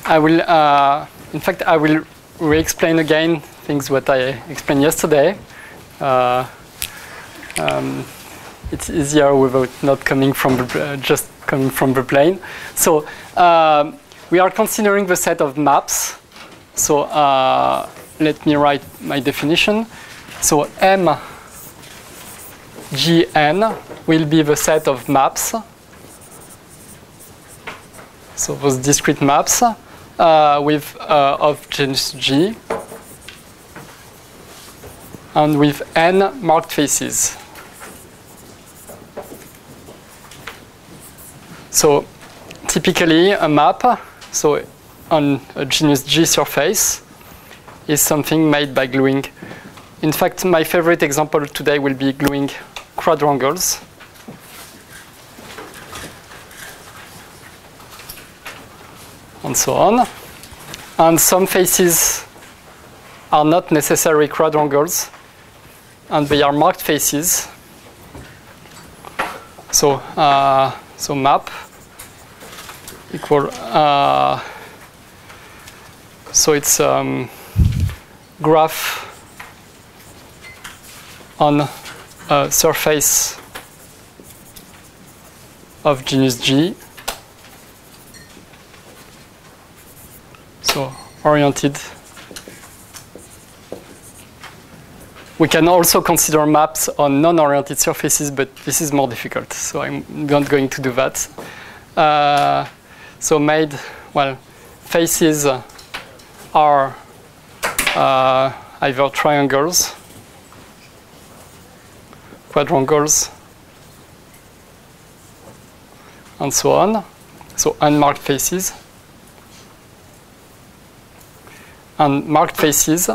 I will, in fact, I will re-explain again things what I explained yesterday. It's easier without not coming from just coming from the plane. So we are considering the set of maps. So let me write my definition. So MGN will be the set of maps. So those discrete maps with of genus G and with n marked faces. So typically a map, so on a genus G surface, is something made by gluing. In fact, my favorite example today will be gluing quadrangles. And so on. And some faces are not necessarily quadrangles, and they are marked faces. So, so map equal, so it's graph on a surface of genus G. So oriented. We can also consider maps on non-oriented surfaces, but this is more difficult, so I'm not going to do that. So made, well, faces are either triangles, quadrangles, and so on. So unmarked faces. And marked faces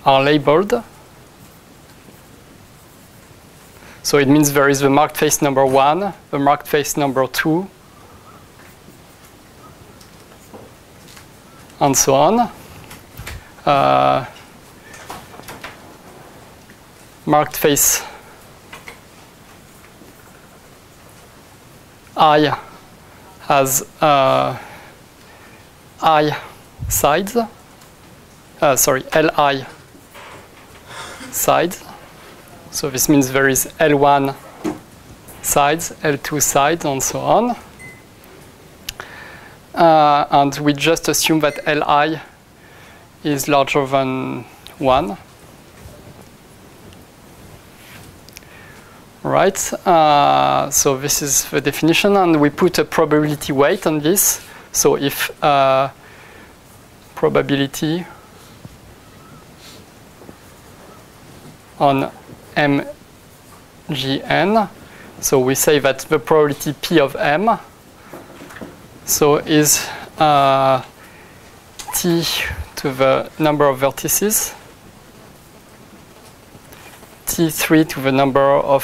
are labeled. So it means there is the marked face number 1, the marked face number 2, and so on. Marked face I has I sides, sorry, Li sides. So this means there is L1 sides, L2 sides, and so on. And we just assume that Li is larger than 1. Right, so this is the definition, and we put a probability weight on this. So if probability on MGN, so we say that the probability P of M, so is T to the number of vertices, T3 to the number of,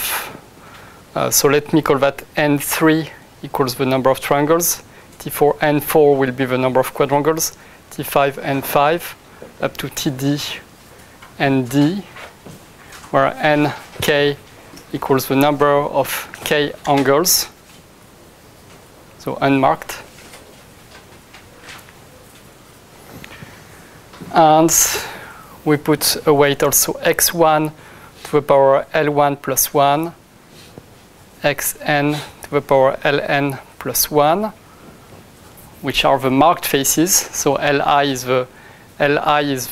so let me call that N3 equals the number of triangles, T4, N4 will be the number of quadrangles, T5, N5, up to TD and D, where NK equals the number of K angles, so unmarked. And we put a weight also x1 to the power L1 plus 1, xn to the power Ln plus 1, which are the marked faces. So Li is the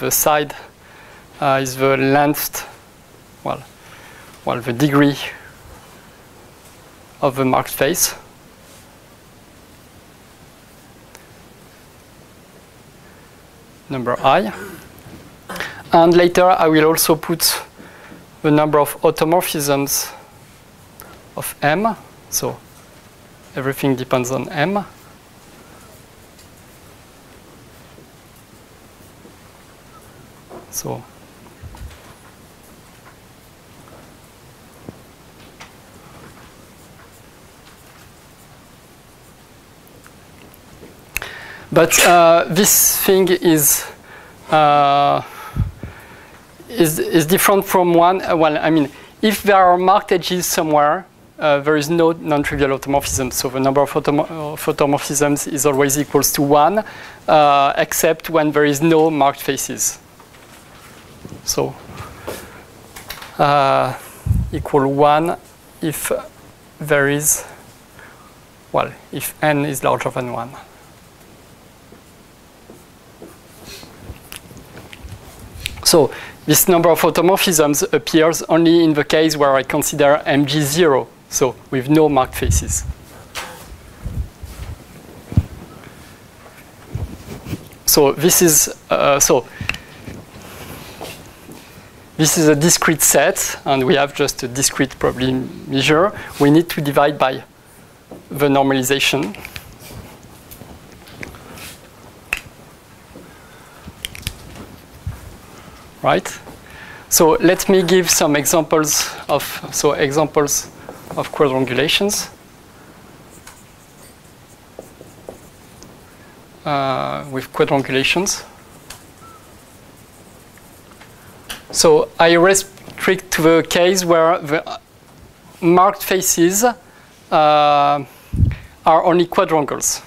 side, is the length, well, the degree of the marked face. Number I. And later I will also put the number of automorphisms of M. So everything depends on M. So but this thing is different from one. Well, I mean, if there are marked edges somewhere, there is no non-trivial automorphism. So the number of automorphisms is always equals to 1, except when there is no marked faces. So equal 1 if there is, well, if n is larger than 1. So this number of automorphisms appears only in the case where I consider Mg 0, so with no marked faces. So this is this is a discrete set, and we have just a discrete probably measure. We need to divide by the normalization. Right? So let me give some examples of quadrangulations. With quadrangulations. So I restrict to the case where the marked faces are only quadrangles.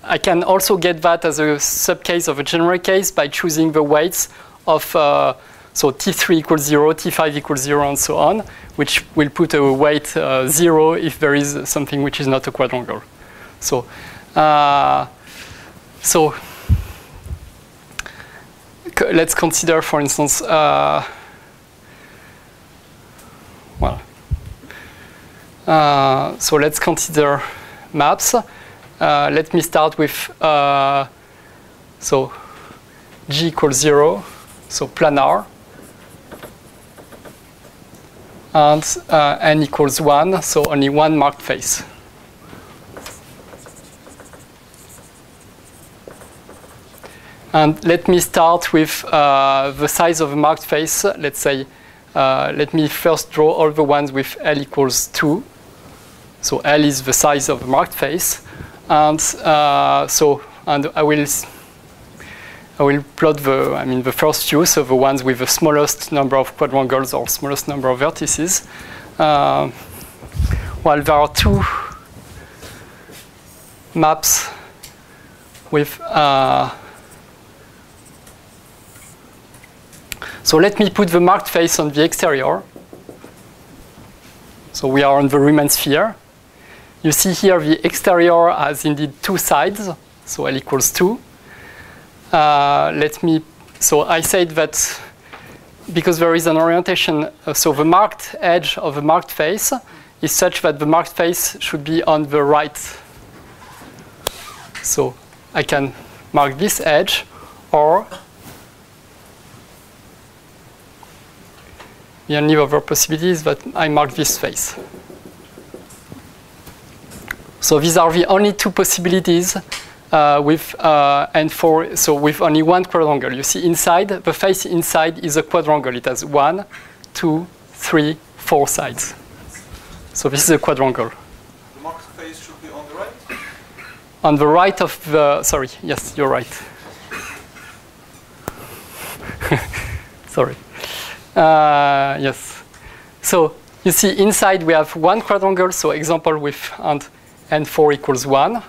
I can also get that as a subcase of a general case by choosing the weights of so T3 equals 0, T5 equals 0, and so on, which will put a weight 0 if there is something which is not a quadrangle. So let's consider, for instance, so let's consider maps. Let me start with so G equals 0, so planar, and n equals 1, so only one marked face. And let me start with the size of a marked face. Let's say, let me first draw all the ones with L equals 2. So L is the size of a marked face. And and I will plot the first few, so the ones with the smallest number of quadrangles or smallest number of vertices. Well, there are two maps with so let me put the marked face on the exterior. So we are on the Riemann sphere. You see here the exterior has indeed two sides, so L equals 2. So I said that because there is an orientation, so the marked edge of the marked face is such that the marked face should be on the right. So I can mark this edge, or the only other possibility is that I mark this face. So these are the only two possibilities with N4, so with only one quadrangle. You see inside, the face inside is a quadrangle. It has 1, 2, 3, 4 sides. So this is a quadrangle. The marked face should be on the right? On the right of the, sorry, yes, you're right. Sorry. Yes. So you see inside we have one quadrangle, so example with and N4 equals 1.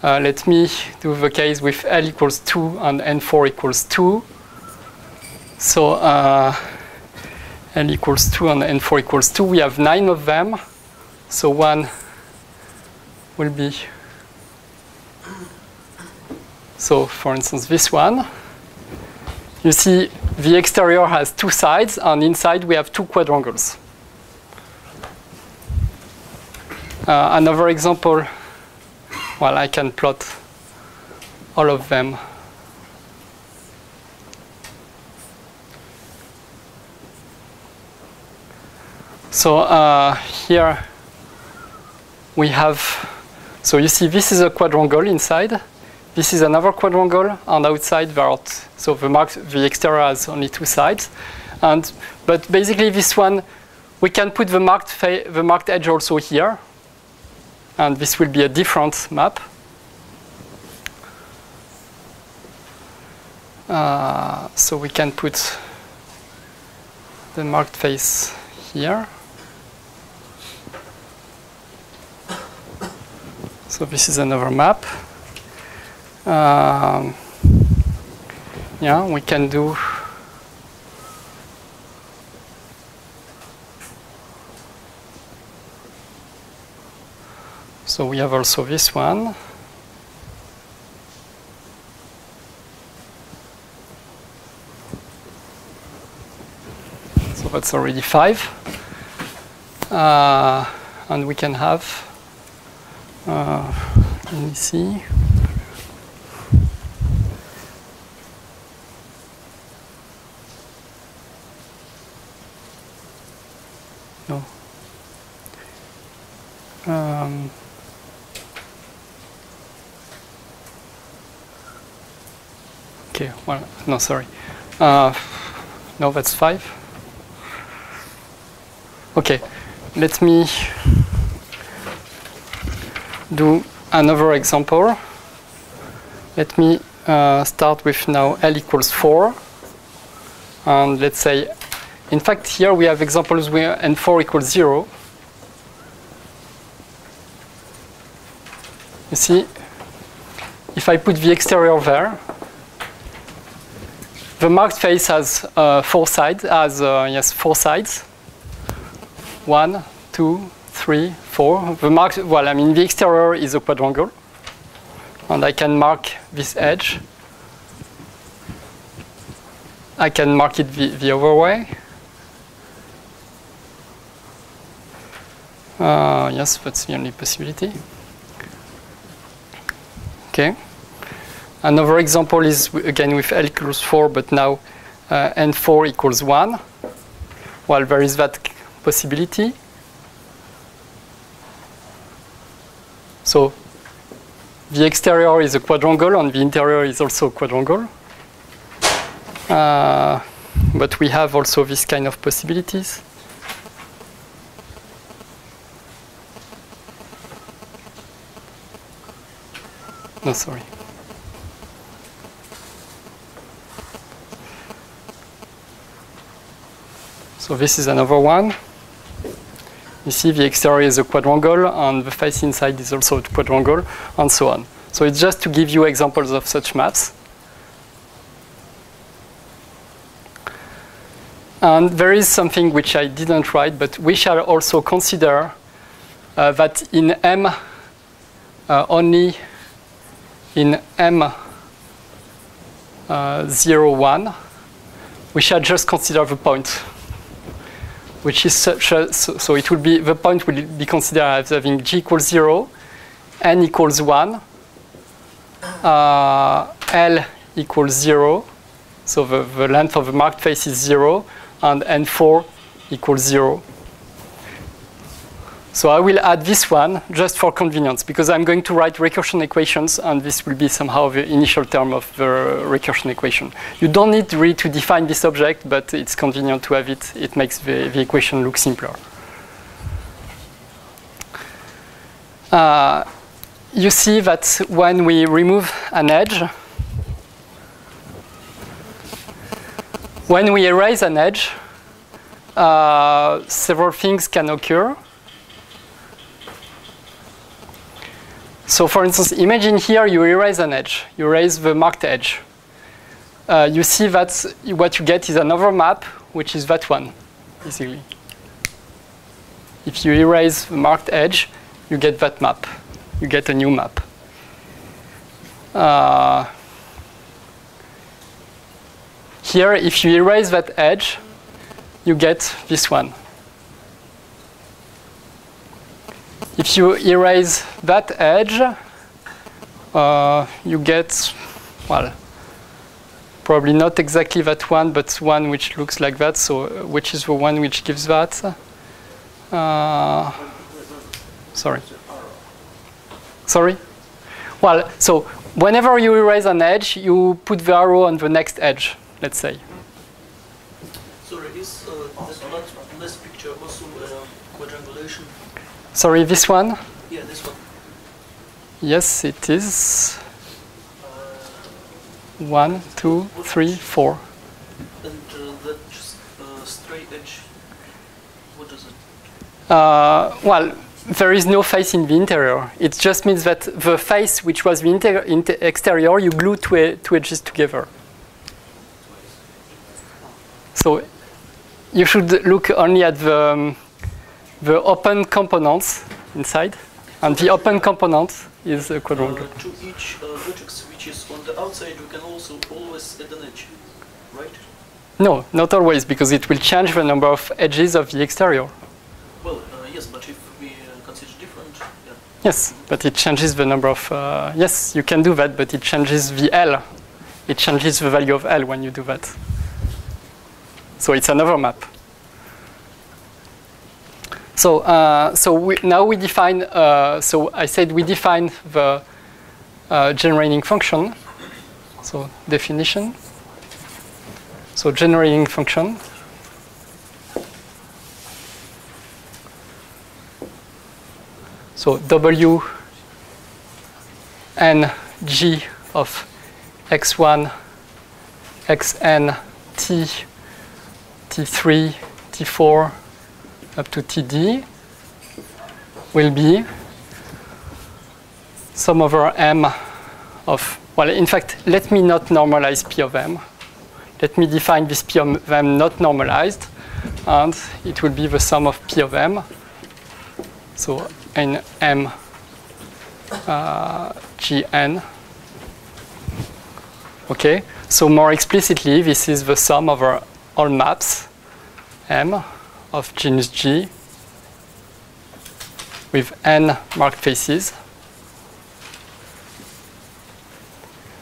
Let me do the case with L equals 2 and N4 equals 2. So L equals 2 and N4 equals 2. We have 9 of them. So one will be, so for instance, this one. You see the exterior has two sides, and inside we have two quadrangles. Another example, well, I can plot all of them. So here we have, so you see this is a quadrangle inside. This is another quadrangle, and outside there are, so the exterior has only two sides. But basically this one, we can put the marked edge also here. And this will be a different map. So we can put the marked face here. So this is another map. Yeah, we can do. So we have also this one. So that's already 5. And we can have, let me see. No. Okay, well, no, sorry. No, that's 5. Okay, let me do another example. Let me start with now L equals 4. And let's say, in fact, here we have examples where N4 equals 0. You see, if I put the exterior there, the marked face has 4 sides. Yes, 4 sides. 1, 2, 3, 4. The marked, well, I mean, the exterior is a quadrangle, and I can mark this edge. I can mark it the other way. Yes, that's the only possibility. Okay. Another example is again with L equals 4, but now N4 equals 1. Well, there is that possibility. So the exterior is a quadrangle and the interior is also a quadrangle. But we have also this kind of possibilities. No, sorry. So this is another one. You see the exterior is a quadrangle and the face inside is also a quadrangle, and so on. So it's just to give you examples of such maps. And there is something which I didn't write, but we shall also consider that in M, only in M 0, 1, we shall just consider the point, which is such a, so it will be, the point will be considered as having G equals 0, N equals 1, L equals 0, so the length of the marked face is 0, and N4 equals 0. So I will add this one just for convenience, because I'm going to write recursion equations, and this will be somehow the initial term of the recursion equation. You don't need really to define this object, but it's convenient to have it. It makes the equation look simpler. You see that when we remove an edge, when we erase an edge, several things can occur. So for instance, imagine here you erase an edge. You erase the marked edge. You see that what you get is another map, which is that one, basically. If you erase the marked edge, you get that map. You get a new map. Here, if you erase that edge, you get this one. If you erase that edge, you get, well, probably not exactly that one, but one which looks like that. So which is the one which gives that? Sorry. Sorry? Well, so whenever you erase an edge, you put the arrow on the next edge, let's say. Sorry, is this picture also quadrangulation? Sorry, this one? Yeah, this one. Yes, it is. 1, 2, 3, 4. And that straight edge? What does it? Well, there is no face in the interior. It just means that the face, which was the exterior, you glue two edges together. So you should look only at the open components inside, and the open component is a quadrangle. To each vertex which is on the outside, we can also always add an edge, right? No, not always, because it will change the number of edges of the exterior. Well, yes, but if we consider different, yeah. Yes, but it changes the number of. Yes, you can do that, but it changes the L. It changes the value of L when you do that. So it's another map. So now we define. So I said we define the generating function. So definition. So generating function. So W n g of x1, xn, t, t3, t4, up to td will be sum over m of, well, in fact, let me not normalize p of m. Let me define this p of m not normalized, and it will be the sum of p of m. So in m gn. Okay, so more explicitly, this is the sum over all maps m of genus G with n marked faces.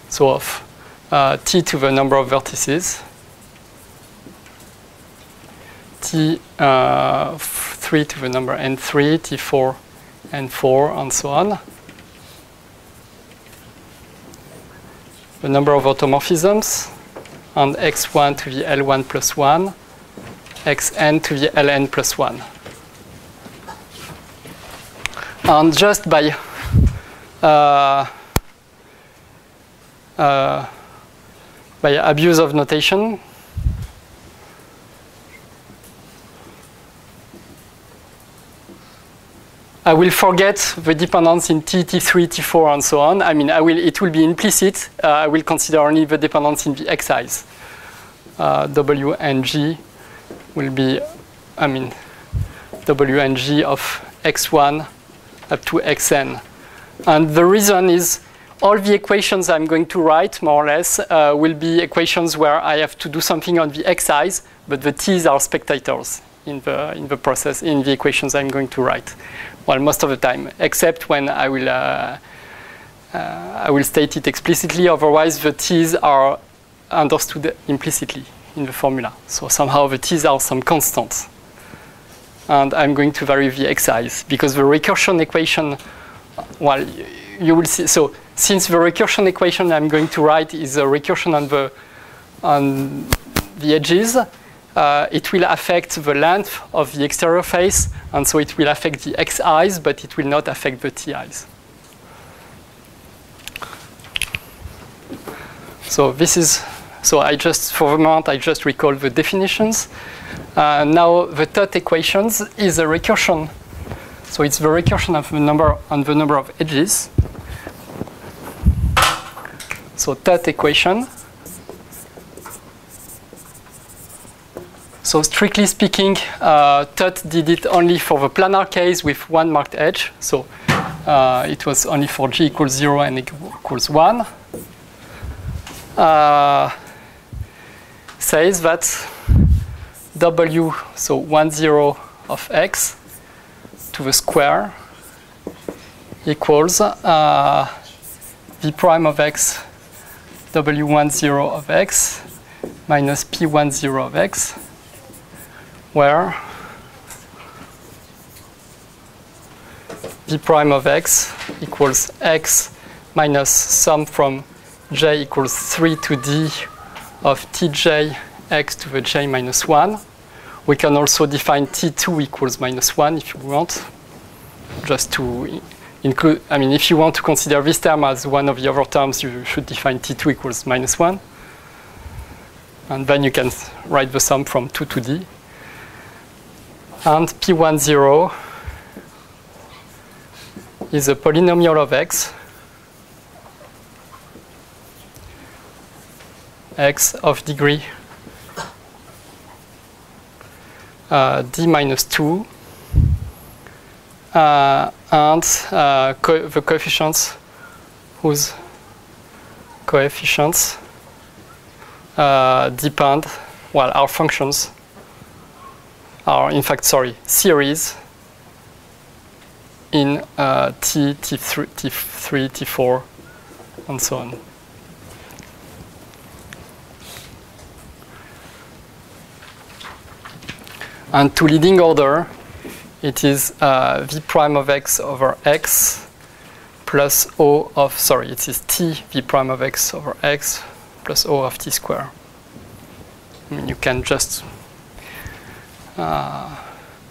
So of t to the number of vertices, t3 to the number n3, t4, n4, and so on. The number of automorphisms, and x1 to the L1 plus 1, xn to the Ln plus 1. And just by abuse of notation, I will forget the dependence in t, t3, t4, and so on. I mean, it will be implicit. I will consider only the dependence in the xi's. Wng will be, I mean, Wng of x1 up to xn. And the reason is all the equations I'm going to write, more or less, will be equations where I have to do something on the xi's, but the t's are spectators in the process, in the equations I'm going to write. Well, most of the time, except when I will state it explicitly. Otherwise, the t's are understood implicitly in the formula. So somehow the t's are some constants. And I'm going to vary the xi's because the recursion equation, well, you will see. So since the recursion equation I'm going to write is a recursion on the edges, it will affect the length of the exterior face, and so it will affect the xi's, but it will not affect the ti's. So this is, so for the moment, I just recall the definitions. Now the third equations is a recursion. So it's the recursion of the number on the number of edges. So third equation. So strictly speaking, Tut did it only for the planar case with one marked edge. So it was only for g equals 0 and equals 1. Says that w, so 1, 0 of x to the square equals v prime of x w1, 0 of x minus p1, 0 of x, where v prime of x equals x minus sum from j equals 3 to d of tj x to the j minus 1. We can also define t2 equals minus 1 if you want, just to include, I mean, if you want to consider this term as one of the other terms, you should define t2 equals minus 1. And then you can write the sum from 2 to d. And P10 is a polynomial of x of degree d minus 2 and the coefficients whose coefficients depend, well, our functions are, in fact, series in t, t3, t3, t4, and so on. And to leading order, it is v prime of x over x plus O of, it is t v prime of x over x plus O of t square. I mean, you can just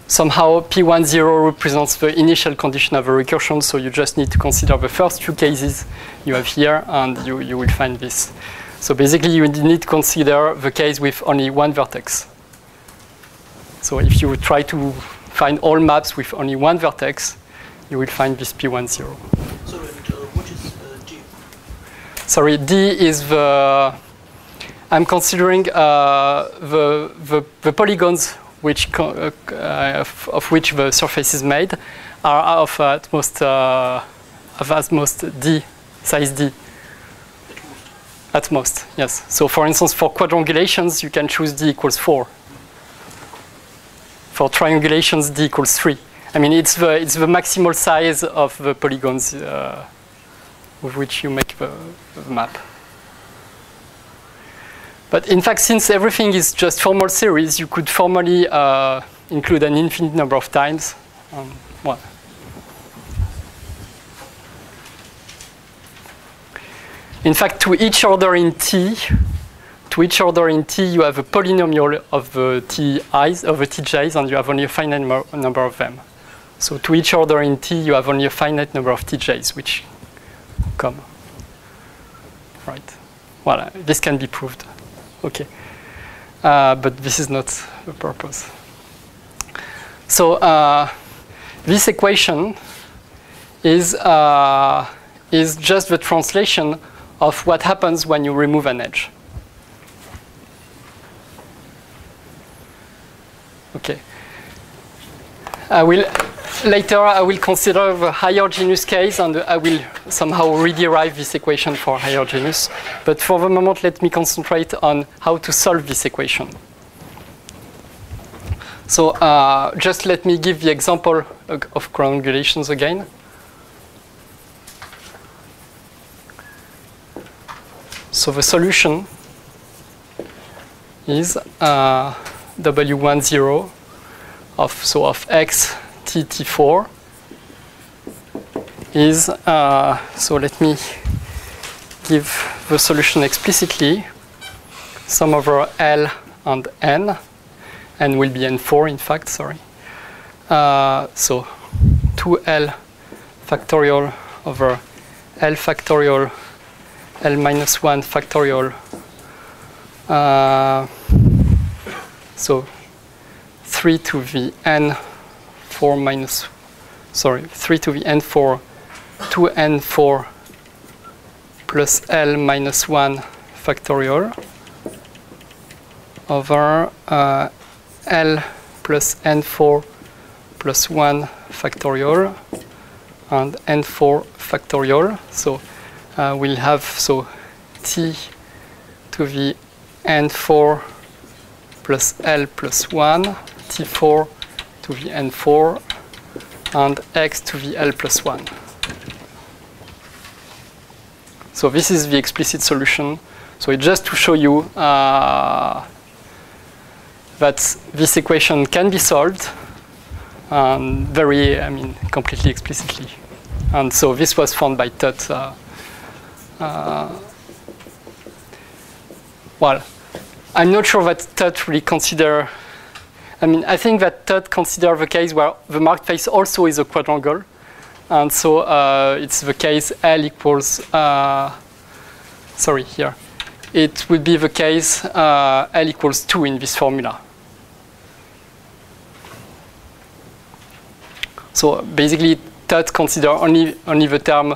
somehow P10 represents the initial condition of a recursion, so you just need to consider the first two cases you have here, and you will find this. So basically, you need to consider the case with only one vertex. So if you try to find all maps with only one vertex, you will find this P10. Sorry, what is D? Sorry, D is the, I'm considering the polygons which of which the surface is made are of at most D, size D. At most, yes. So for instance, for quadrangulations, you can choose D equals 4. For triangulations, D equals 3. I mean, it's the maximal size of the polygons with which you make the map. But in fact, since everything is just formal series, you could formally include an infinite number of times. Well. In fact, to each order in T, you have a polynomial of the Ti's, of the Tj's, and you have only a finite number of them. So to each order in T, you have only a finite number of Tj's, which come. Right. Well, this can be proved. Okay. But this is not the purpose. So this equation is just the translation of what happens when you remove an edge. Okay. Later I will consider the higher genus case, and I will somehow rederive this equation for higher genus. But for the moment, let me concentrate on how to solve this equation. So just let me give the example of quadrangulations again. So the solution is W10 of x t t4 is so let me give the solution explicitly. Sum over L and n will be n4 in fact, sorry. So 2L factorial over L factorial L minus 1 factorial. So 3 to the n4 minus, 3 to the n4, 2n4 plus L minus 1 factorial over L plus n4 plus 1 factorial and n4 factorial. So we'll have t to the n4 plus L plus 1, t4 to the n4, and x to the L plus 1. So this is the explicit solution. So it's just to show you that this equation can be solved completely explicitly. And so this was found by Tutt. Well, I'm not sure that Tutt really consider. I think that Tutt consider the case where the marked face also is a quadrangle, and so it's the case L equals. Here, it would be the case L equals 2 in this formula. So basically, TUT consider only the term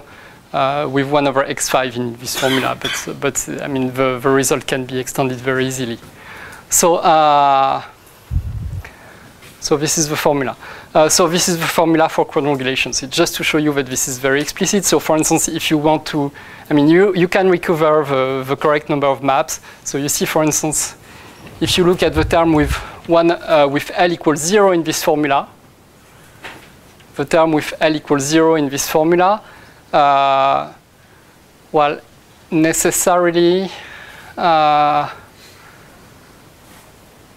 with 1 over x5 in this formula, but I mean the result can be extended very easily. So so this is the formula. So this is the formula for quadrangulations. It's just to show you that this is very explicit. So for instance, if you want to, I mean, you can recover the correct number of maps. So you see, for instance, if you look at the term with L equals 0 in this formula, the term with L equals 0 in this formula, well, necessarily, yeah,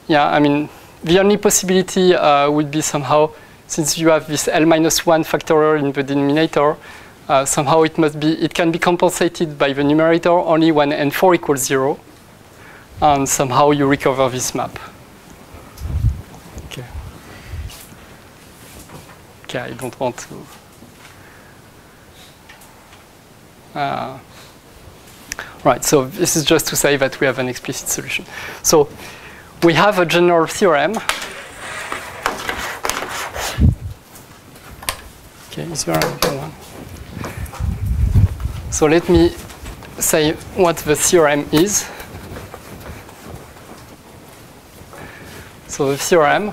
I mean, the only possibility would be somehow, since you have this L minus 1 factorial in the denominator, somehow it can be compensated by the numerator only when n4 equals 0, and somehow you recover this map. Okay. Okay, I don't want to. Right, so this is just to say that we have an explicit solution. So we have a general theorem. Okay, is there another one? So let me say what the theorem is. So the theorem,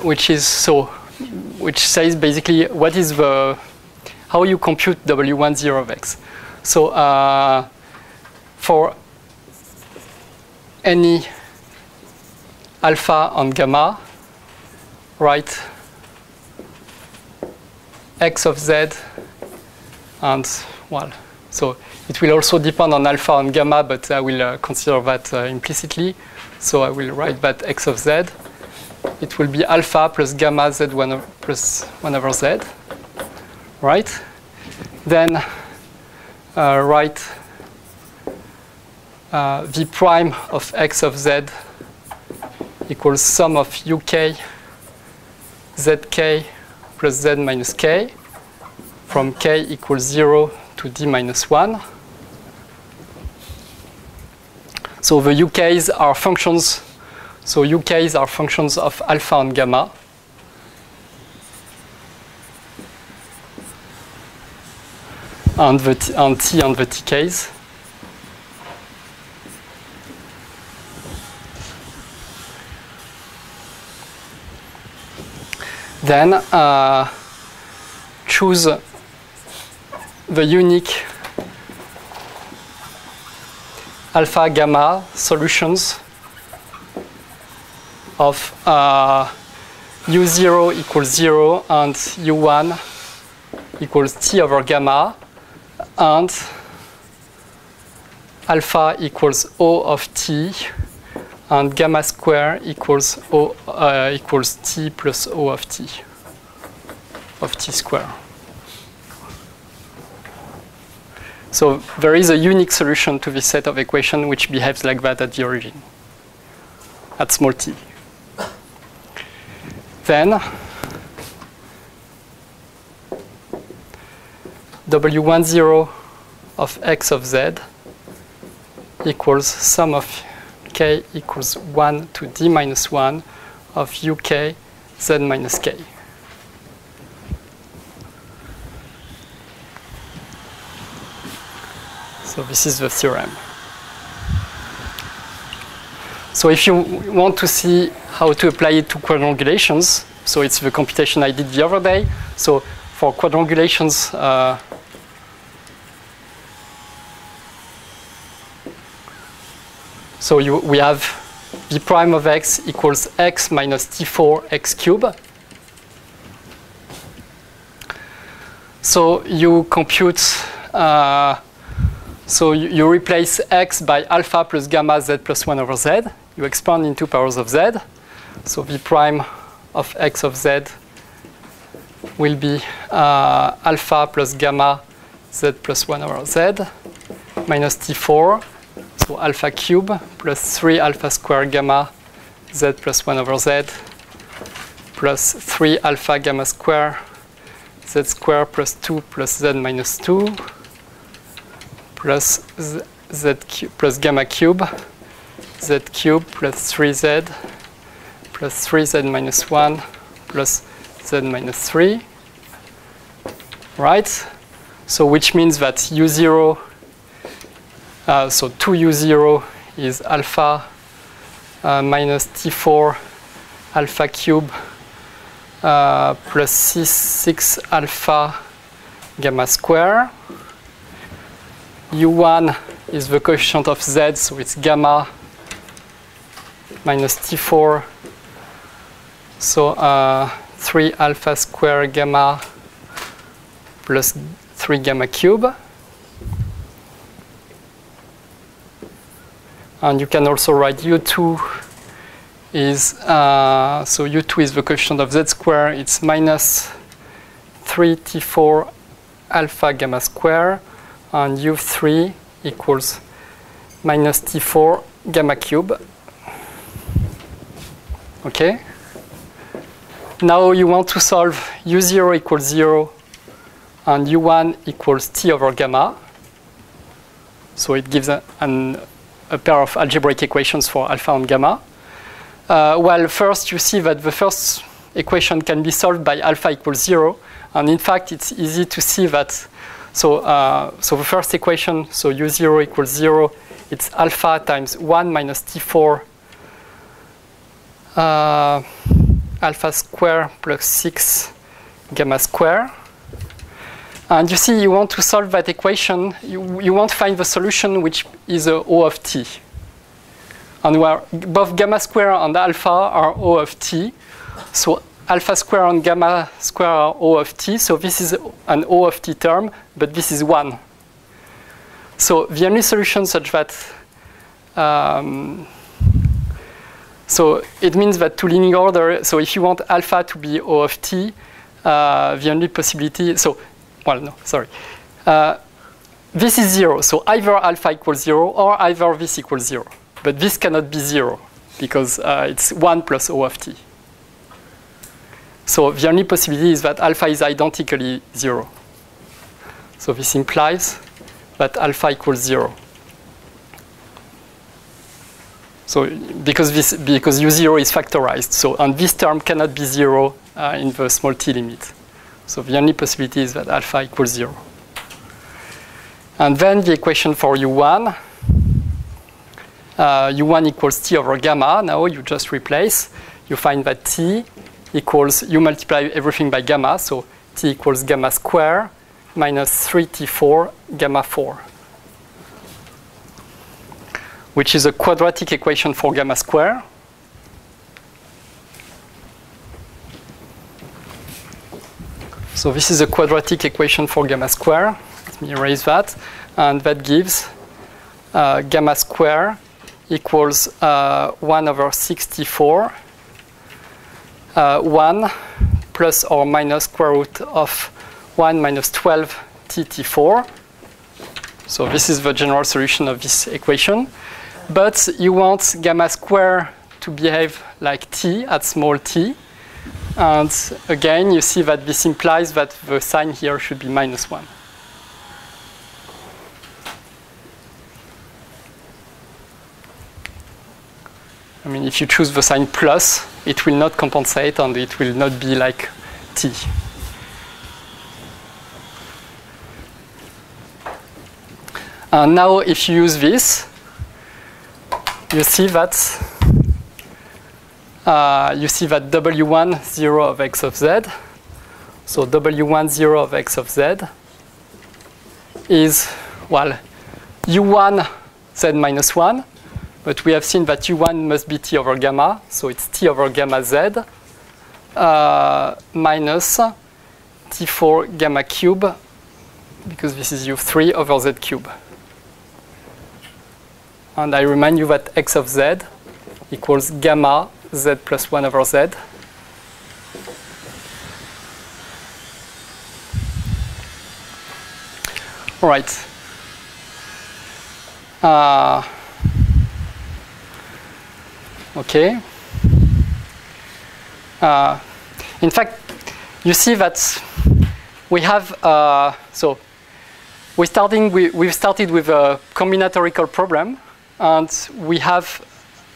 which says basically what is how you compute W10 of x. So for any alpha and gamma, write x of z, and well, so it will also depend on alpha and gamma, but I will consider that implicitly. So I will write that x of z. It will be alpha plus gamma z1 plus 1 over z, right? Then write v prime of x of z equals sum of uk zk plus z minus k from k equals 0 to d minus 1. So the UKs are functions. So UKs are functions of alpha and gamma. And T and the TKs. Then choose the unique alpha gamma solutions of u0 equals 0 and u1 equals t over gamma, and alpha equals O of t, and gamma square equals equals t plus O of t square. So there is a unique solution to this set of equations which behaves like that at the origin, at small t. Then W10 of x of z equals sum of k equals 1 to d minus 1 of uk z minus k. So this is the theorem. So if you want to see how to apply it to quadrangulations, so it's the computation I did the other day. So for quadrangulations, so we have v prime of x equals x minus t4 x cubed. So you compute, so you replace x by alpha plus gamma z plus 1 over z. You expand in 2 powers of z. So v prime of x of z will be alpha plus gamma z plus 1 over z minus t4. So alpha cube plus 3 alpha square gamma z plus 1 over z plus 3 alpha gamma square z square plus 2 plus z minus 2 plus z plus gamma cube z cube plus 3z plus 3z minus 1 plus z minus 3. Right? So which means that u0, so 2u0 is alpha minus t4 alpha cube plus 6 alpha gamma square. U1 is the coefficient of z, so it's gamma minus t4. So 3 alpha square gamma plus 3 gamma cube. And you can also write U2 is, so U2 is the coefficient of z square. It's minus 3t4 alpha gamma square. And U3 equals minus t4 gamma cube. Okay? Now you want to solve U0 equals 0 and U1 equals t over gamma. So it gives a pair of algebraic equations for alpha and gamma. Well, first you see that the first equation can be solved by alpha equals 0. And in fact, it's easy to see that. So the first equation, so U0 equals 0, it's alpha times 1 minus t4 alpha square plus 6 gamma square. And you see, you want to solve that equation. You want to find the solution which is a O of t. And where both gamma square and alpha are O of t. So alpha square and gamma square are O of t. So this is an O of t term, but this is 1. So the only solution such that, so it means that to linear order, so if you want alpha to be O of t, the only possibility, so, well, no, sorry. This is 0, so either alpha equals 0 or either this equals 0. But this cannot be 0 because it's 1 plus O of t. So the only possibility is that alpha is identically 0. So this implies that alpha equals 0. So because u0 is factorized, so and this term cannot be 0 in the small t limit. So the only possibility is that alpha equals 0. And then the equation for u1, u1 equals t over gamma. Now you just replace. You find that t equals, you multiply everything by gamma, so t equals gamma square minus 3t4 gamma 4, which is a quadratic equation for gamma square. So this is a quadratic equation for gamma square. Let me erase that. And that gives gamma square equals 1 over 64, 1 plus or minus square root of 1 minus 12 tt4. So this is the general solution of this equation. But you want gamma square to behave like t at small t. And again, you see that this implies that the sign here should be minus 1. I mean, if you choose the sign plus, it will not compensate and it will not be like t. And now if you use this, you see that W1 0 of x of z. So W1 0 of x of z is, well, U1 z minus 1. But we have seen that U1 must be t over gamma. So it's t over gamma z minus t4 gamma cube, because this is U3 over z cube. And I remind you that x of z equals gamma z plus 1 over z. All right. Okay. In fact, you see that we have, so we've started with a combinatorial problem, and we have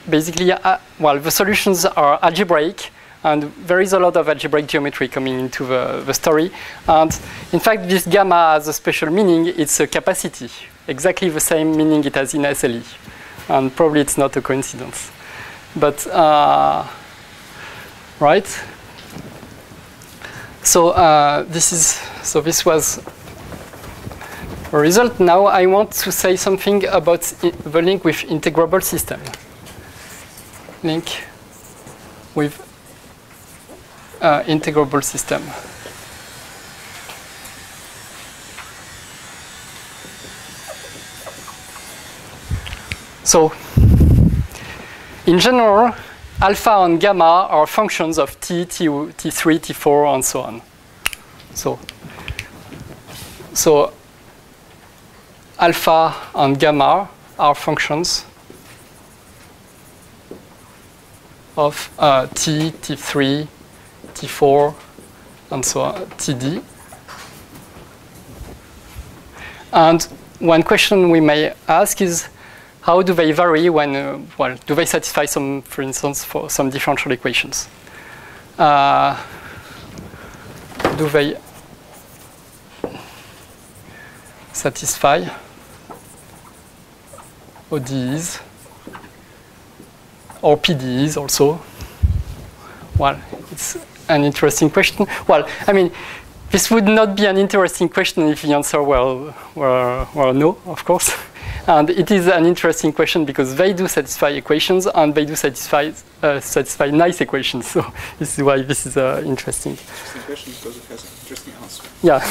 basically, well, the solutions are algebraic, and there is a lot of algebraic geometry coming into the story. And in fact, this gamma has a special meaning. It's a capacity, exactly the same meaning it has in SLE. And probably it's not a coincidence. But, right? So this was a result. Now I want to say something about the link with integrable system. Link with integrable system. So, in general, alpha and gamma are functions of t, t3, t4, and so on. So alpha and gamma are functions of t, t3, t4, and so on, td. And one question we may ask is, how do they vary when, well, do they satisfy some, for instance, for some differential equations? Do they satisfy ODEs or PDEs also? Well, it's an interesting question. Well, I mean, this would not be an interesting question if the answer were no, of course. And it is an interesting question because they do satisfy equations and they do satisfy nice equations. So this is why this is interesting. Interesting question because it has an interesting answer. Yeah.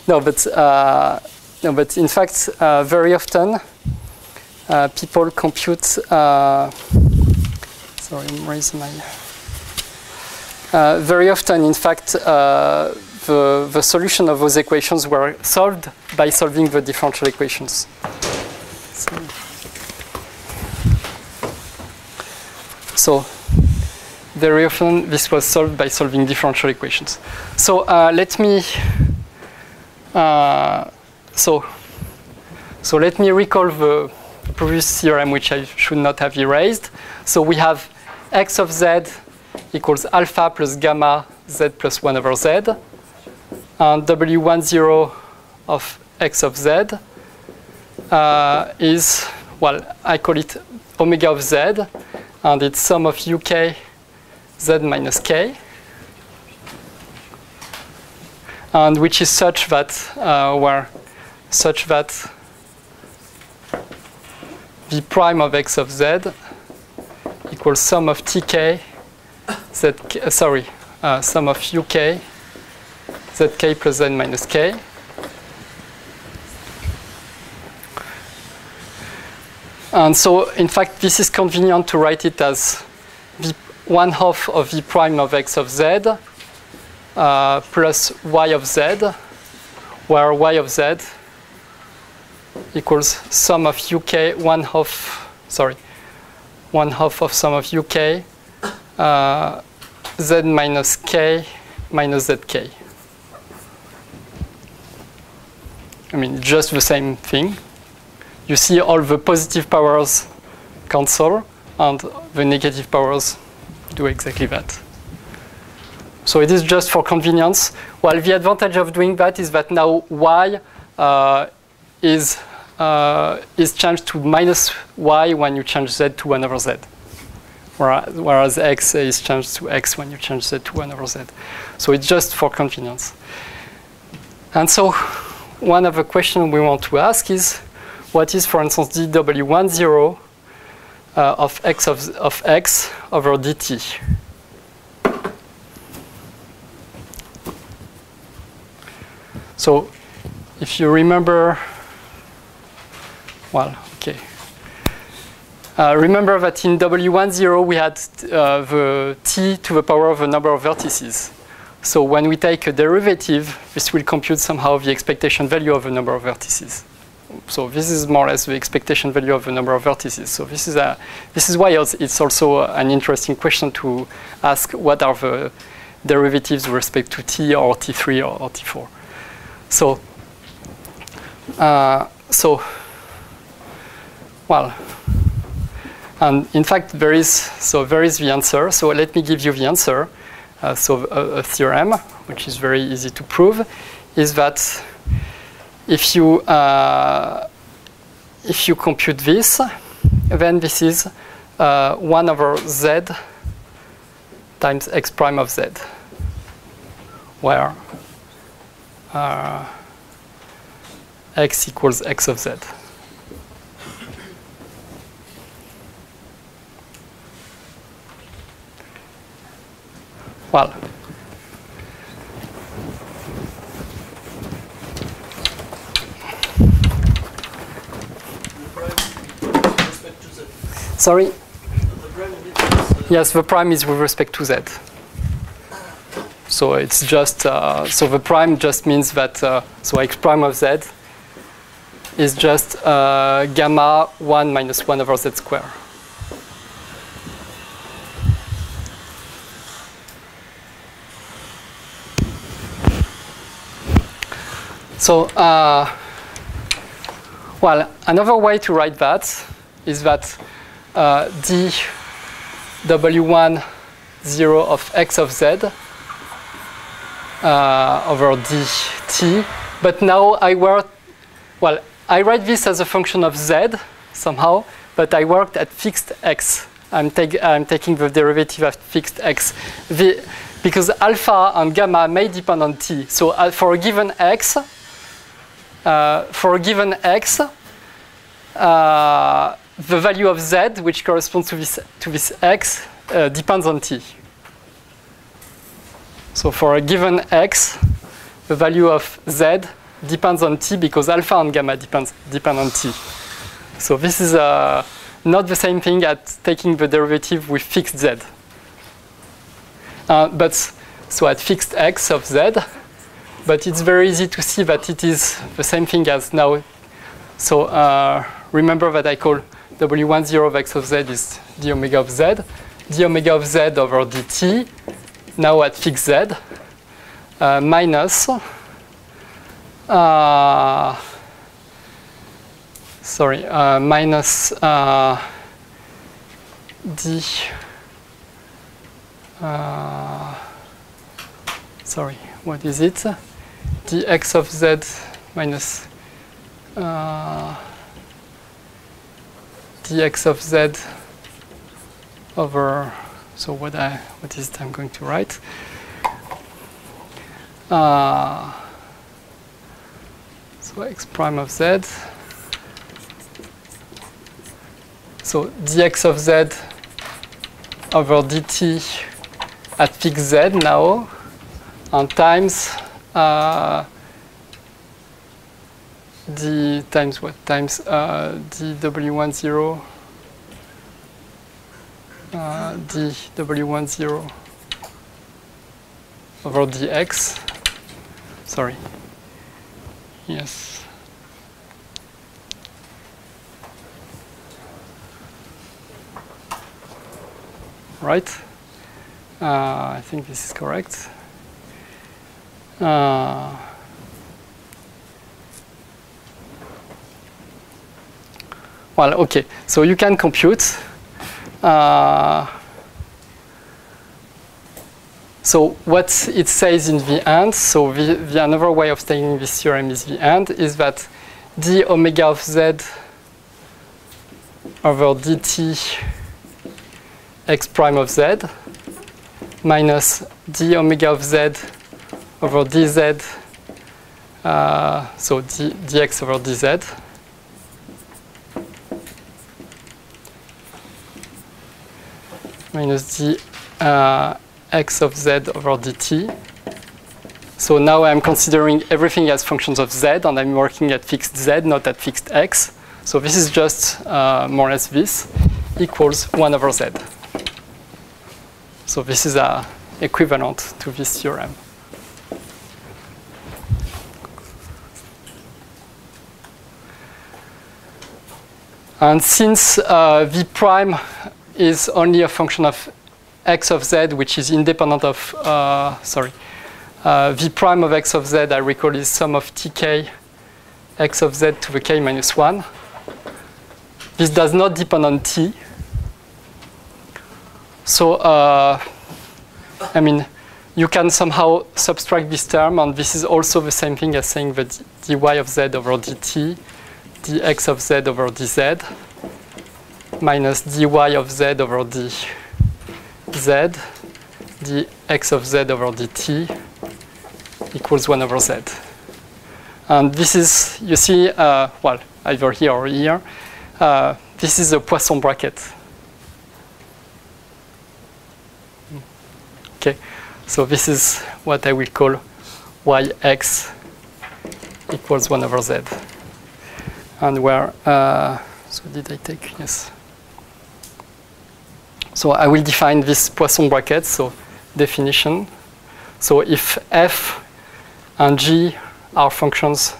No, but in fact, very often people compute. Sorry, where is my? Very often, in fact, the solution of those equations were solved by solving the differential equations. So very often this was solved by solving differential equations. So let me let me recall the previous theorem which I should not have erased. So we have x of z equals alpha plus gamma z plus 1 over z. And W10 of x of z is, well, I call it omega of z, and it's sum of uk z minus k, and which is such that v prime of x of z equals sum of tk zk, sum of uk zk plus z minus k. And so, in fact, this is convenient to write it as one half of v prime of x of z plus y of z, where y of z equals sum of uk, one half of sum of uk z minus k minus zk. I mean, just the same thing. You see all the positive powers cancel, and the negative powers do exactly that. So it is just for convenience. Well, the advantage of doing that is that now y is changed to minus y when you change z to 1 over z, whereas x is changed to x when you change z to 1 over z. So it's just for convenience. And so one of the questions we want to ask is, what is, for instance, dW10 of x of x over dt? So if you remember, well, okay. Remember that in W10 we had the t to the power of a number of vertices. So when we take a derivative, this will compute somehow the expectation value of a number of vertices. So this is more or less the expectation value of the number of vertices. So this is why it's also an interesting question to ask what are the derivatives with respect to t or t3 or t4. And in fact, there is the answer. So let me give you the answer. So a theorem, which is very easy to prove, is that if you compute this, then this is 1 over z times x prime of z, where x equals x of z. Well, sorry? Yes, the prime is with respect to z. So it's just, so the prime just means that, so x prime of z is just gamma 1 minus 1 over z square. So, well, another way to write that is that dw1 0 of x of z over dt. But now I write this as a function of z somehow, but I worked at fixed x. I'm taking the derivative at fixed x. Because alpha and gamma may depend on t. So for a given x, the value of z, which corresponds to this x, depends on t. So for a given x, the value of z depends on t because alpha and gamma depend on t. So this is not the same thing as taking the derivative with fixed z. So at fixed x of z, but it's very easy to see that it is the same thing as now. So remember that I call w1 0 of x of z is d omega of z. D omega of z over dt, now at fixed z, minus, minus d, what is it? Dx of z minus dx of z over, so what is it I'm going to write? So x prime of z. So dx of z over dt at fixed z now, and times d times what? Times dw1 0 dw1 0 over dx. Sorry. Yes. Right? I think this is correct. Well, okay. So you can compute. So what it says in the end, so the another way of stating this theorem is the end, is that d omega of z over dt x prime of z minus d omega of z over dz, so dx over dz, minus d x of z over dt. So now I'm considering everything as functions of z, and I'm working at fixed z, not at fixed x. So this is just more or less this, equals 1 over z. So this is equivalent to this theorem. And since v prime is only a function of x of z, which is independent of, v prime of x of z, I recall, is sum of tk x of z to the k minus 1. This does not depend on t. So, I mean, you can somehow subtract this term, and this is also the same thing as saying that dy of z over dt, dx of z over dz, minus dy of z over dz, dx of z over dt equals 1 over z. And this is, you see, well, either here or here, this is a Poisson bracket. Okay, so this is what I will call yx equals 1 over z. And where, so did I take, yes. So I will define this Poisson bracket, so definition. So if f and g are functions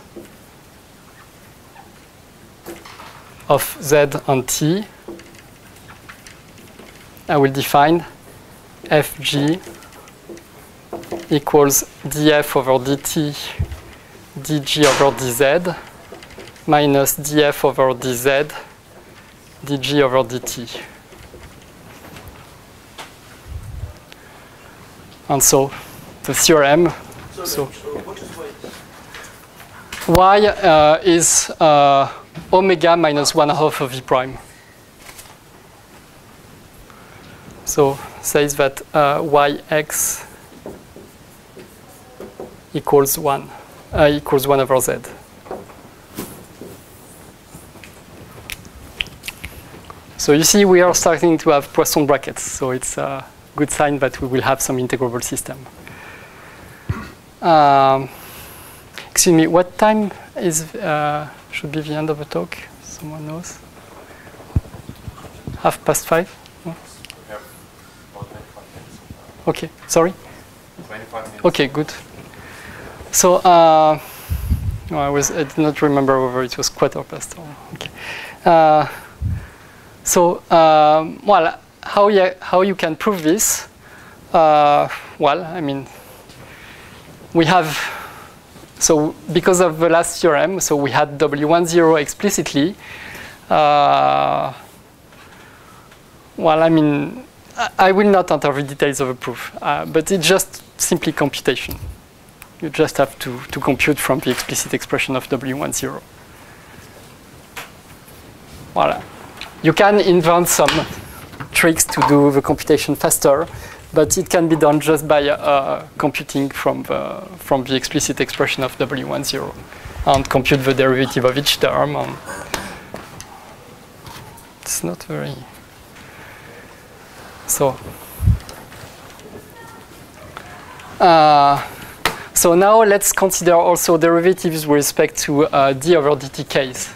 of z and t, I will define fg equals df over dt, dg over dz, minus df over dz, dg over dt. And so the theorem, so what is y is omega minus 1/2 of v prime. So says that yx equals 1 over z. So you see we are starting to have Poisson brackets, so it's a good sign that we will have some integrable system. Excuse me, what time is should be the end of the talk? Someone knows? 5:30? No? Yeah, about 25 minutes. Okay, sorry? 25 minutes. Okay, good. So no, I did not remember whether it was 15:15 or okay. Well, how you can prove this? Well, I mean, we have, so because of the last theorem, so we had W10 explicitly. Well, I mean, I will not enter the details of the proof, but it's just simply computation. You just have to compute from the explicit expression of W10. Voilà. You can invent some tricks to do the computation faster, but it can be done just by computing from the explicit expression of W10 and compute the derivative of each term. And it's not very... So now let's consider also derivatives with respect to d over dt case.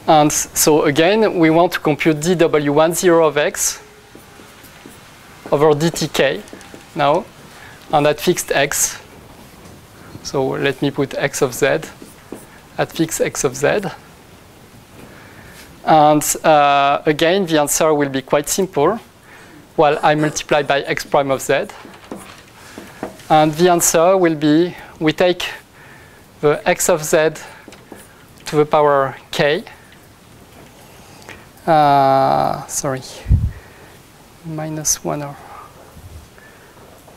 And so again, we want to compute dw10 of x over dtk now, and at fixed x. So let me put x of z at fixed x of z. And again, the answer will be quite simple. Well, I multiply by x prime of z. And the answer will be, we take the x of z to the power k. Sorry, minus 1 over,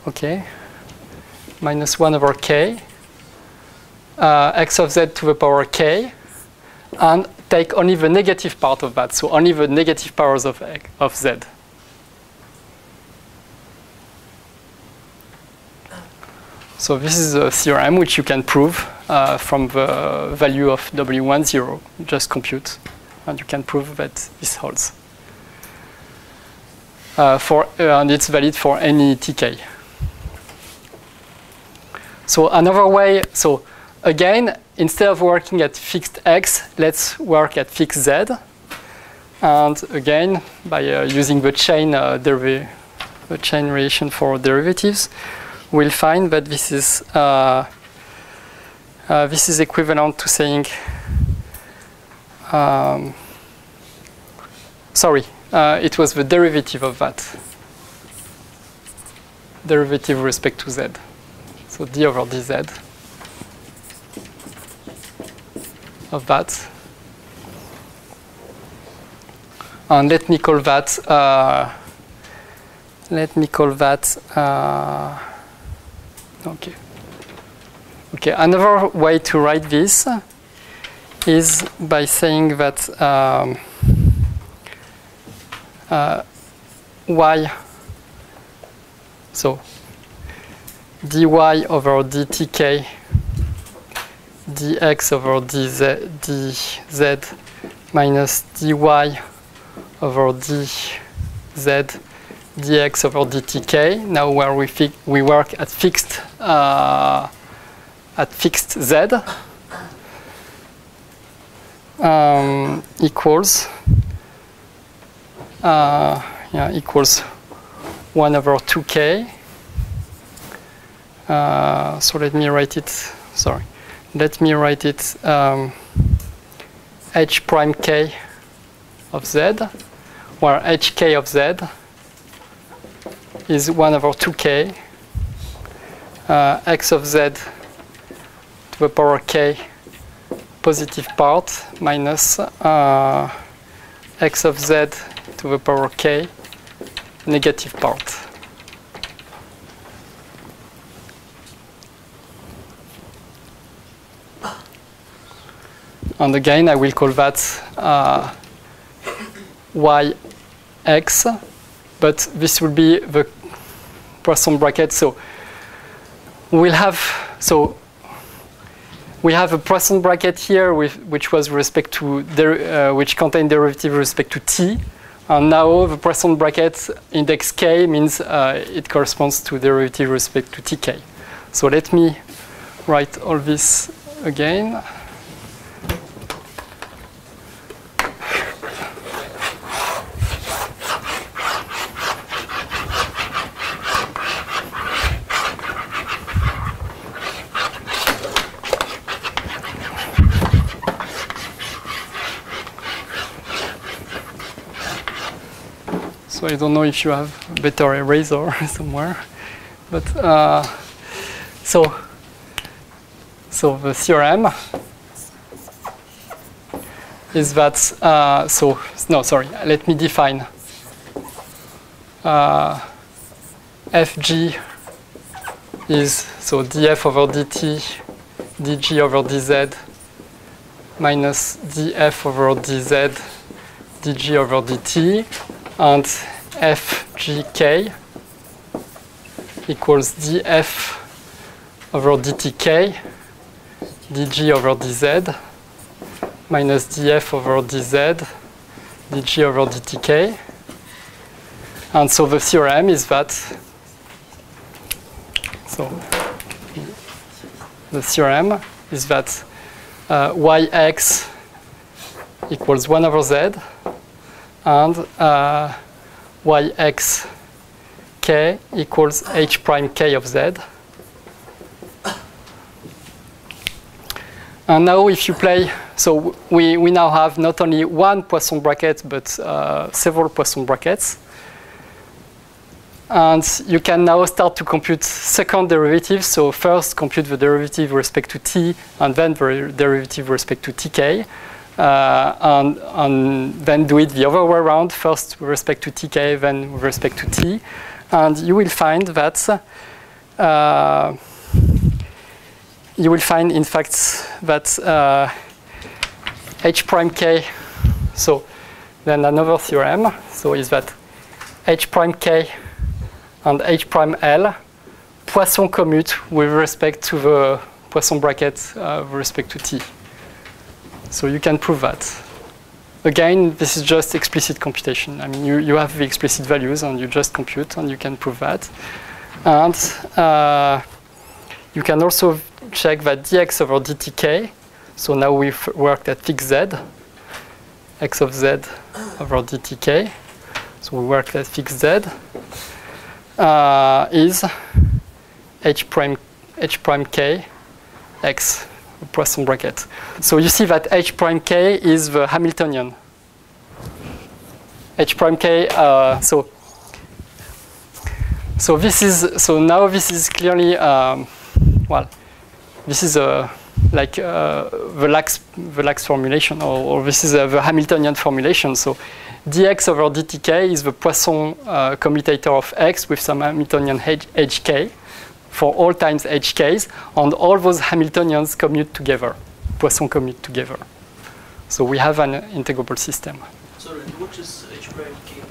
okay, minus 1 over k, x of z to the power k, and take only the negative part of that, so only the negative powers of z. So this is a theorem which you can prove from the value of W10, just compute. And you can prove that this holds. And it's valid for any tk. So another way, so again, instead of working at fixed x, let's work at fixed z. And again, by using the chain relation for derivatives, we'll find that this is equivalent to saying sorry, it was the derivative of that. Derivative with respect to z. So d over dz of that. and let me call that okay. Okay, another way to write this is by saying that y, so dy over dtk dx over dz minus dy over dz dx over dtk. Now where we work at fixed z equals equals 1 over 2k. So let me write it. Sorry, let me write it h prime k of z, where hk of z is 1 over 2k x of z to the power k positive part minus x of z to the power k negative part. And again, I will call that yx, but this will be the Poisson bracket. So we'll have we have a Poisson bracket here, which was respect to which contained derivative with respect to t, and now the Poisson bracket index k means it corresponds to derivative with respect to tk. So let me write all this again. So I don't know if you have a better eraser somewhere, but so the theorem is that let me define fg is df over dt dg over dz minus df over dz dg over dt, and fgk equals df over dtk dg over dz minus df over dz dg over dtk. And so the theorem is that yx equals 1 over z, and yx k equals h prime k of z. And now if you play, so we now have not only one Poisson bracket, but several Poisson brackets. And you can now start to compute second derivatives. So first compute the derivative with respect to t, and then the derivative with respect to tk. And then do it the other way around, first with respect to tk, then with respect to t. And you will find that in fact that h prime k, so then another theorem, so is that h prime k and h prime l Poisson commute with respect to the Poisson bracket with respect to t. So you can prove that. Again, this is just explicit computation. I mean, you have the explicit values and you just compute and you can prove that. And you can also check that dx over dtk, so now we've worked at fixed z, x of z over dtk, so we worked at fixed z, is h prime k x Poisson bracket. So you see that h prime k is the Hamiltonian. H prime k, so now this is clearly, well, this is a like the lax formulation, or this is the Hamiltonian formulation. So dx over dtk is the Poisson commutator of x with some Hamiltonian hk for all times hk's, and all those Hamiltonians commute together, Poisson commute together. So we have an integrable system. Sorry, what is h prime k?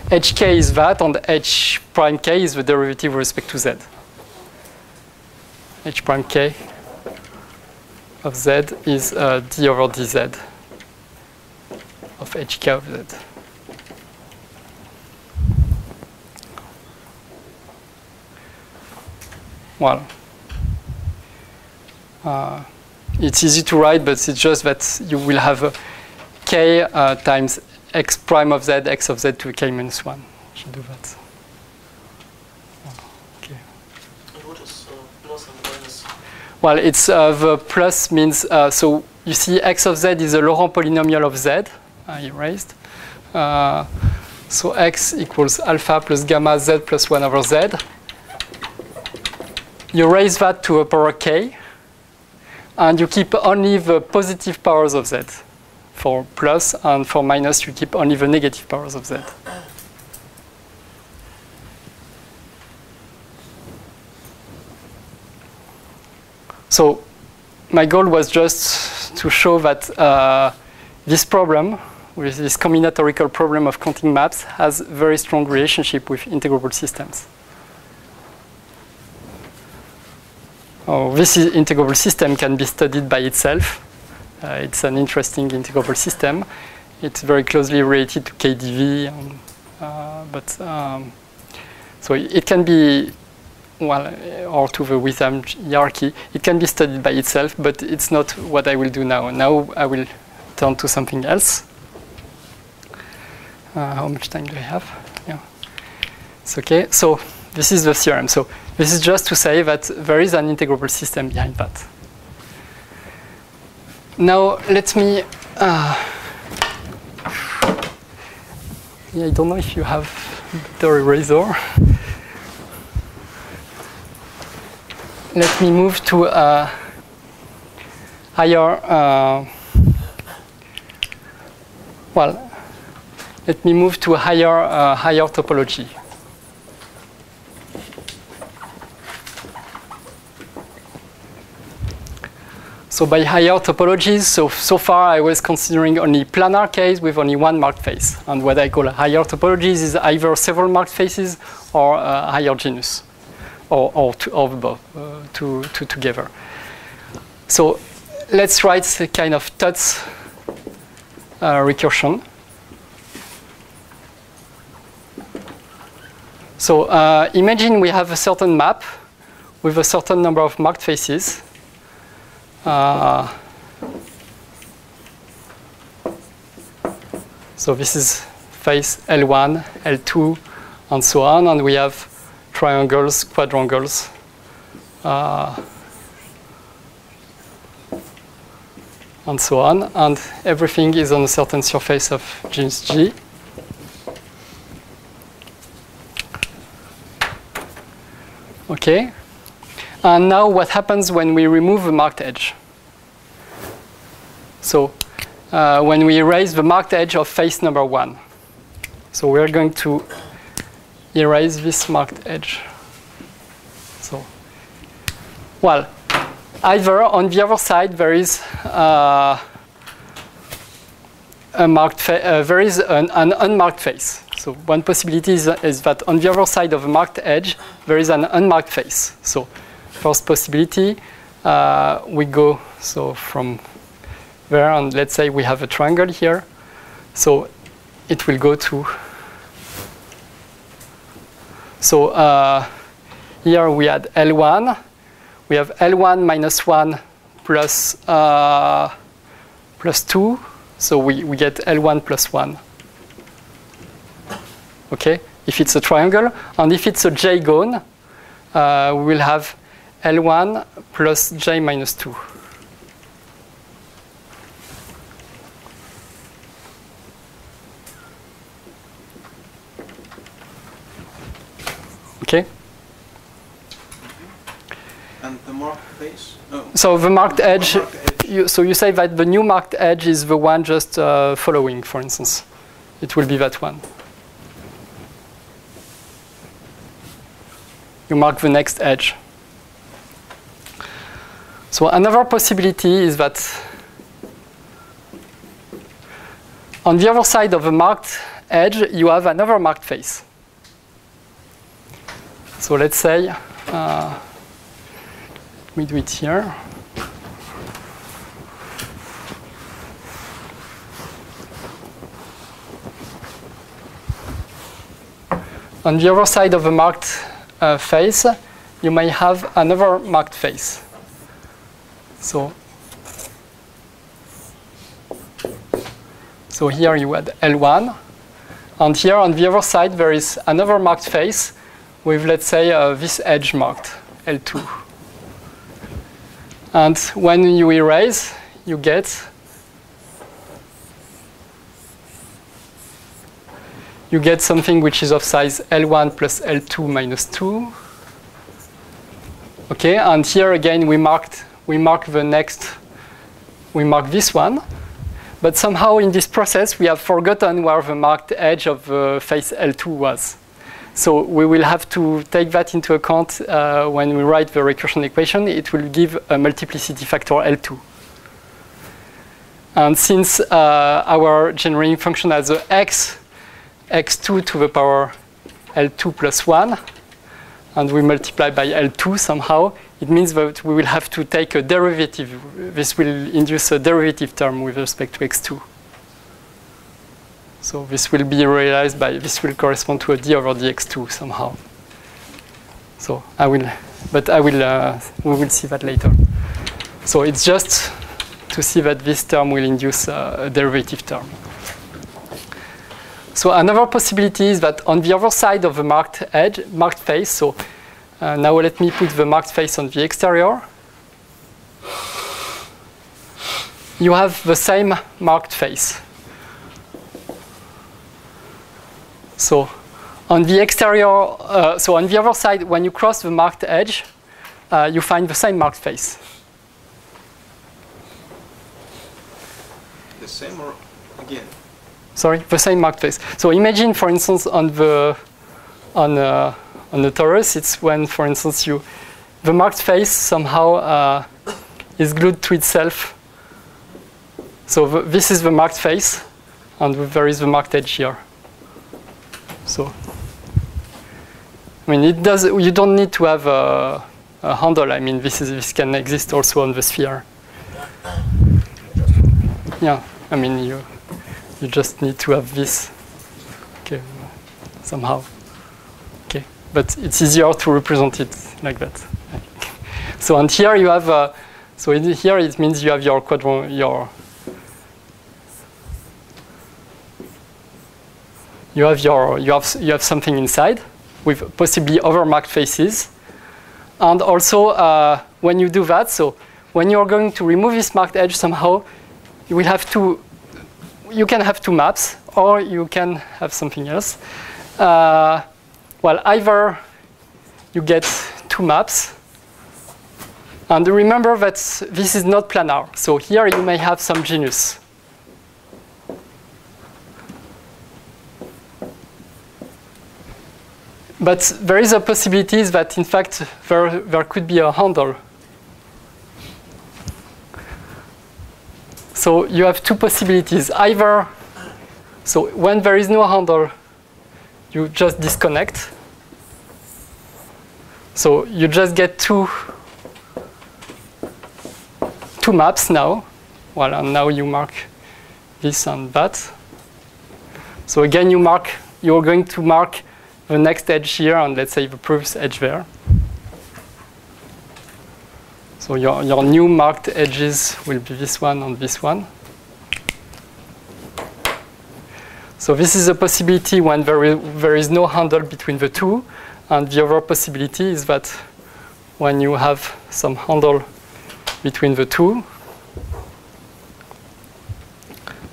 Hk is that, and h prime k is the derivative with respect to z. H prime k of z is d over dz of hk of z. Well, it's easy to write, but it's just that you will have k times x prime of z, x of z to k minus 1. You should do that. Okay. And what is plus and minus? Well, it's the plus means, so you see x of z is a Laurent polynomial of z, I erased. So x equals alpha plus gamma z plus 1 over z. You raise that to a power k, and you keep only the positive powers of z. For plus, and for minus, you keep only the negative powers of z. So my goal was just to show that this problem, with this combinatorial problem of counting maps, has very strong relationship with integrable systems. This integrable system can be studied by itself. It's an interesting integrable system. It's very closely related to KdV, so it can be, well, or to the Witham hierarchy. It can be studied by itself, but it's not what I will do now. Now I will turn to something else. How much time do I have? Yeah, it's okay. So this is the theorem. So this is just to say that there is an integrable system behind that. Now let me, yeah, I don't know if you have the eraser. Let me move to a higher, well, let me move to a higher topology. So by higher topologies, so far I was considering only planar case with only one marked face. And what I call higher topologies is either several marked faces or a higher genus, or both, two together. So let's write a kind of Tut's recursion. So imagine we have a certain map with a certain number of marked faces. So this is face L1, L2, and so on, and we have triangles, quadrangles, and so on, and everything is on a certain surface of genus G. Okay. And now what happens when we remove the marked edge? So when we erase the marked edge of face number 1. So we're going to erase this marked edge. So, well, either on the other side there is a marked there is an unmarked face. So one possibility is that on the other side of a marked edge there is an unmarked face. So first possibility, we go from there, and let's say we have a triangle here. So it will go to. So here we had L1. We have L1 minus 1 plus 2. So we get L1 plus 1. Okay, if it's a triangle, and if it's a J-gone, we will have L1 plus J minus 2. Okay? And the marked face? Oh. So the marked edge, Marked edge. so you say that the new marked edge is the one just following, for instance. It will be that one. You mark the next edge. So another possibility is that on the other side of the marked edge, you have another marked face. So let's say we do it here. On the other side of the marked face, you may have another marked face. So here you had L1, and here on the other side there is another marked face with, let's say, this edge marked, L2. And when you erase, you get something which is of size L1 plus L2 minus 2. Okay, and here again we mark this one. But somehow in this process, we have forgotten where the marked edge of the face L2 was. So we will have to take that into account when we write the recursion equation. It will give a multiplicity factor L2. And since our generating function has a x2 to the power L2 plus 1, and we multiply by L2 somehow, it means that we will have to take a derivative. This will induce a derivative term with respect to x2. So this will be realized by, this will correspond to a d over dx2 somehow. So we will see that later. So it's just to see that this term will induce a derivative term. So another possibility is that on the other side of the marked face, so now let me put the marked face on the exterior. You have the same marked face. So on the exterior, so on the other side, when you cross the marked edge, you find the same marked face. The same or again? Sorry, the same marked face. So imagine, for instance, on the torus, it's when, for instance, the marked face somehow is glued to itself. So this is the marked face, and there is the marked edge here. So, I mean, it does. You don't need to have a handle. I mean, this can exist also on the sphere. Yeah, I mean, you just need to have this. Okay, somehow. Okay, but it's easier to represent it like that. So, and here you have. So here it means you have your quadrant, you have something inside with possibly other marked faces, and also when you do that, so when you are going to remove this marked edge somehow, you will have to. You can have two maps, or you can have something else. Well, either you get two maps, and remember that this is not planar. So here you may have some genus. But there is a possibility that, in fact, there could be a handle. So you have two possibilities. Either, so when there is no handle, you just disconnect. So you just get two maps now. Well, and now you mark this and that. So again, you're going to mark the next edge here, and let's say the previous edge there. So your new marked edges will be this one and this one. So this is a possibility when there is no handle between the two, and the other possibility is that when you have some handle between the two,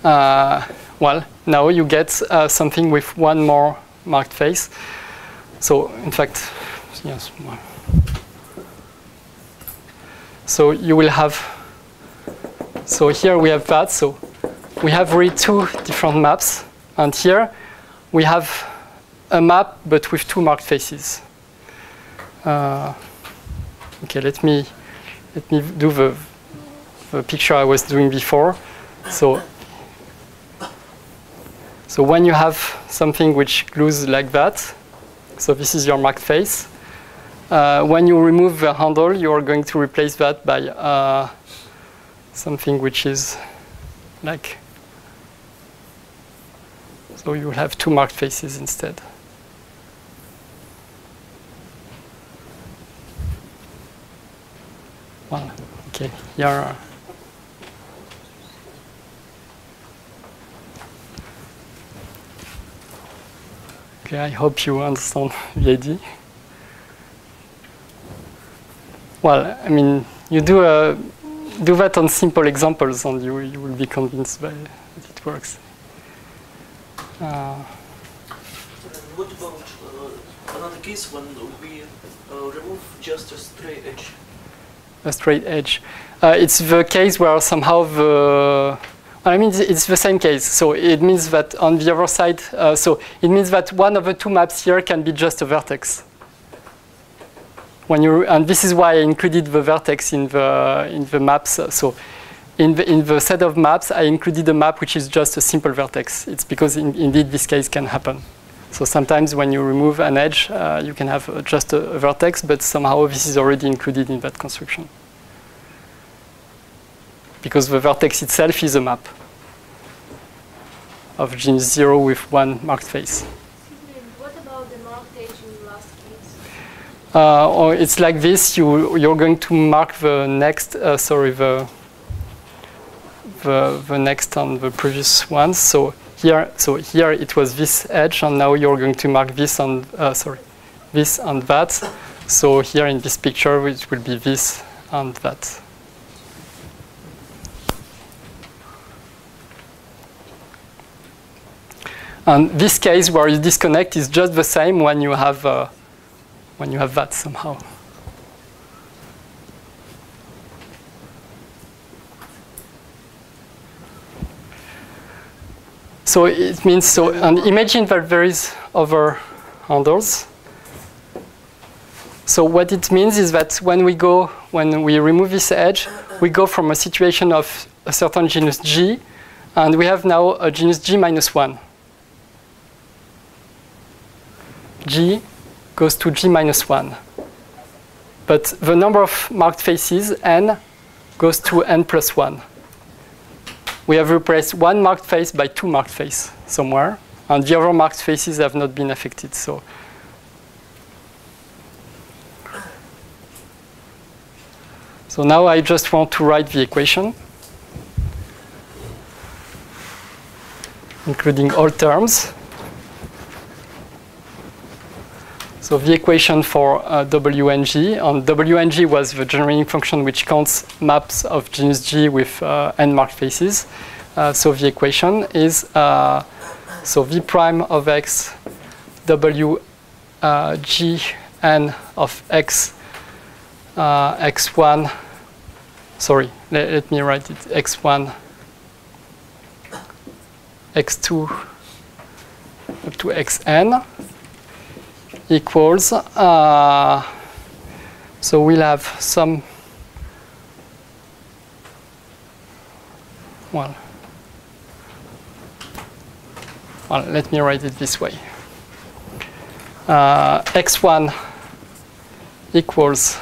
well, now you get something with one more marked face. So in fact, yes. So you will have, so here we have that. So we have really two different maps. And here we have a map, but with two marked faces. Okay, let me do the picture I was doing before. So when you have something which glues like that, so this is your marked face. When you remove the handle, you are going to replace that by something which is like, so you will have two marked faces instead. Well, okay, here. Okay, I hope you understand the idea. Well, I mean, you do that on simple examples, and you will be convinced that it works. What about another case when we remove just a straight edge? A straight edge. It's the case where somehow the, I mean, it's the same case. So it means that on the other side, so it means that one of the two maps here can be just a vertex. When you, and this is why I included the vertex in the maps. So in the set of maps, I included a map which is just a simple vertex. It's because indeed this case can happen. So sometimes when you remove an edge, you can have just a vertex, but somehow this is already included in that construction. Because the vertex itself is a map of genus 0 with one marked face. Excuse me, what about the marked edge in the last case? Or it's like this, you're going to mark the next, the next on the previous ones. So here it was this edge, and now you're going to mark this on, this and that. So here in this picture, it will be this and that. And this case where you disconnect is just the same when you have that somehow. So it means, so, and imagine that there is other handles. So what it means is that when we remove this edge, we go from a situation of a certain genus G, and we have now a genus G minus 1. G goes to G minus 1. But the number of marked faces, n, goes to n plus 1. We have replaced one marked face by two marked faces somewhere, and the other marked faces have not been affected. So now I just want to write the equation, including all terms. So the equation for WNG, and WNG was the generating function which counts maps of genus G with n marked faces. So the equation is, so V prime of x, W G n of x, x1, sorry, let me write it, x1, x2, up to xn, equals, so we'll have some, well, let me write it this way. X1 equals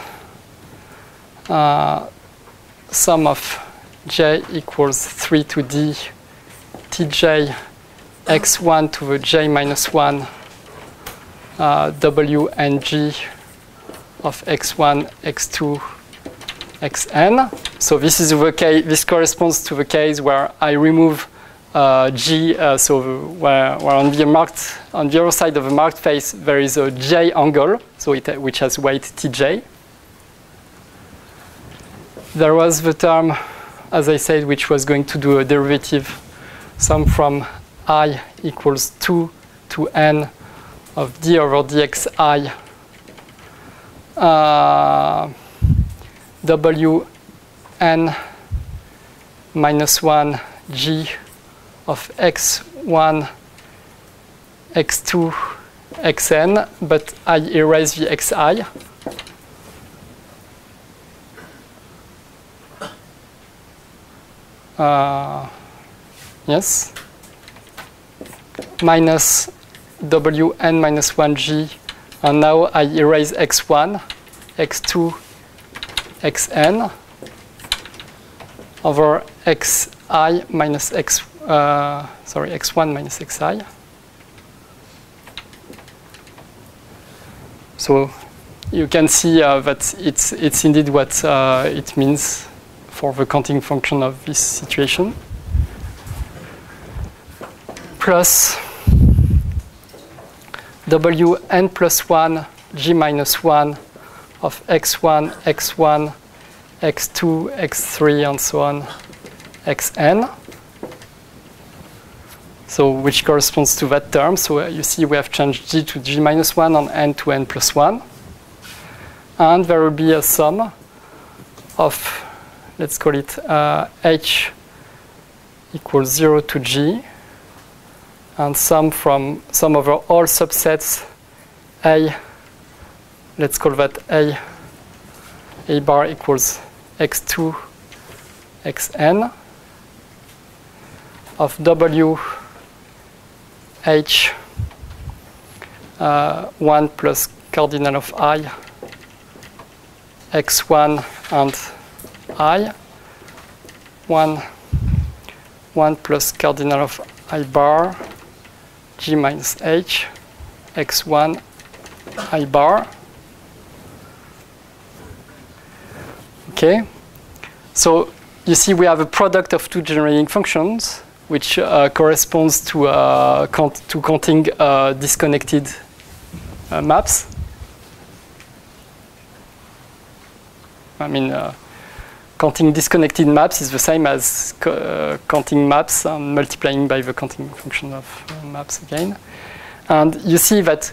sum of j equals 3 to d tj x1 to the j minus 1 WNG of x1, x2, xn. So this is the case. This corresponds to the case where I remove G. So where on the other side of the marked face there is a J angle, so which has weight Tj. There was the term, as I said, which was going to do a derivative sum from I equals 2 to n of d over dxi W Wn minus 1 g of x1, x2, xn, but I erase the xi. Yes. Minus wn minus 1g, and now I erase x1, x2, xn over xi minus x1 minus xi. So you can see that it's indeed what it means for the counting function of this situation. Plus wn plus 1 g minus 1 of x1, x1, x2, x3, and so on, xn. So which corresponds to that term. So you see we have changed g to g minus 1 and n to n plus 1. And there will be a sum of, let's call it h equals 0 to g, and sum over all subsets a, let's call that a bar equals x2, xn of w h 1 plus cardinal of I, x1 and I, 1 plus cardinal of I bar, g minus h, x1, I bar. Okay, so you see we have a product of two generating functions, which corresponds to counting disconnected maps. I mean, counting disconnected maps is the same as counting maps and multiplying by the counting function of maps again. And you see that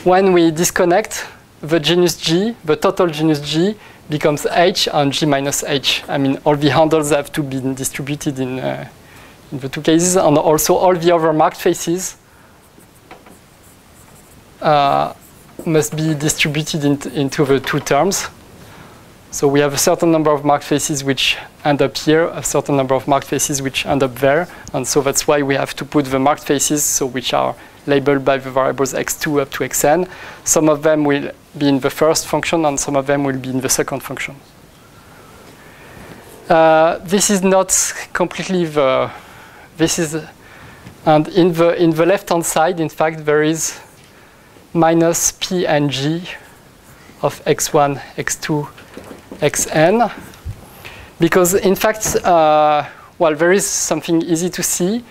when we disconnect, the genus G, the total genus G, becomes H and G minus H. I mean, all the handles have to be distributed in the two cases, and also all the other marked faces must be distributed into the two terms. So we have a certain number of marked faces which end up here, a certain number of marked faces which end up there, and so that's why we have to put the marked faces, so which are labeled by the variables x2 up to xn. Some of them will be in the first function, and some of them will be in the second function. This is not completely the. This is, and in the left-hand side, in fact, there is minus p and g of x1, x2, xn, because in fact, well, there is something easy to see.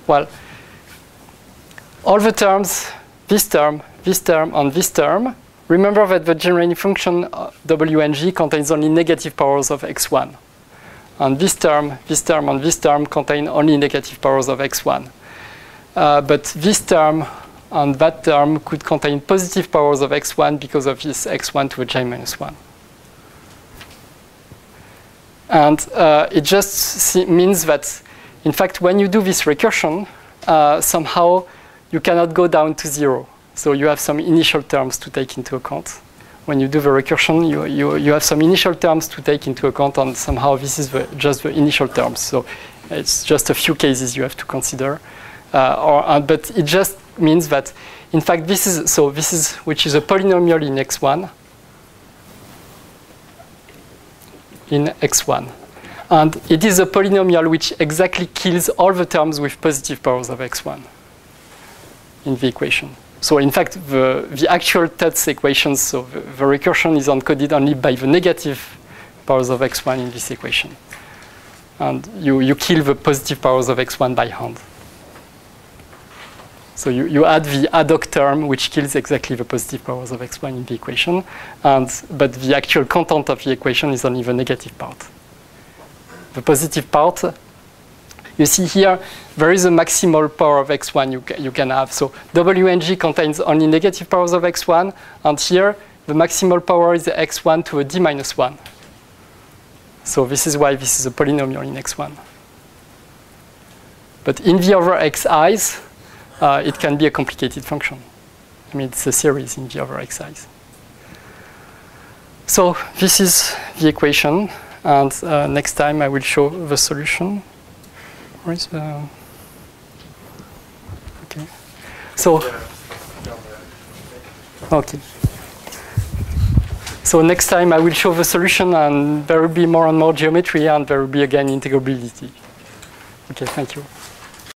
Well, all the terms, this term, and this term, remember that the generating function Wng contains only negative powers of x1. And this term, and this term contain only negative powers of x1. But this term and that term could contain positive powers of x1 because of this x1 to the j minus 1. And it just means that, in fact, when you do this recursion, somehow you cannot go down to 0. So you have some initial terms to take into account. When you do the recursion, you have some initial terms to take into account, and somehow this is just the initial terms. So it's just a few cases you have to consider. But it just means that, in fact, this is which is a polynomial in x1, in x1. And it is a polynomial which exactly kills all the terms with positive powers of x1 in the equation. So in fact, the actual Tut's equations, so the recursion is encoded only by the negative powers of x1 in this equation. And you kill the positive powers of x1 by hand. So you add the ad hoc term, which kills exactly the positive powers of x1 in the equation. But the actual content of the equation is only the negative part. The positive part, you see here, there is a maximal power of x1 you can have. So Wng contains only negative powers of x1, and here the maximal power is x1 to a d minus 1. So this is why this is a polynomial in x1. But in v over xi's, it can be a complicated function. I mean, it's a series in v over xi's. So this is the equation, and next time I will show the solution. Where is the... Okay. So, okay. So next time I will show the solution, and there will be more and more geometry, and there will be again integrability. Okay, thank you.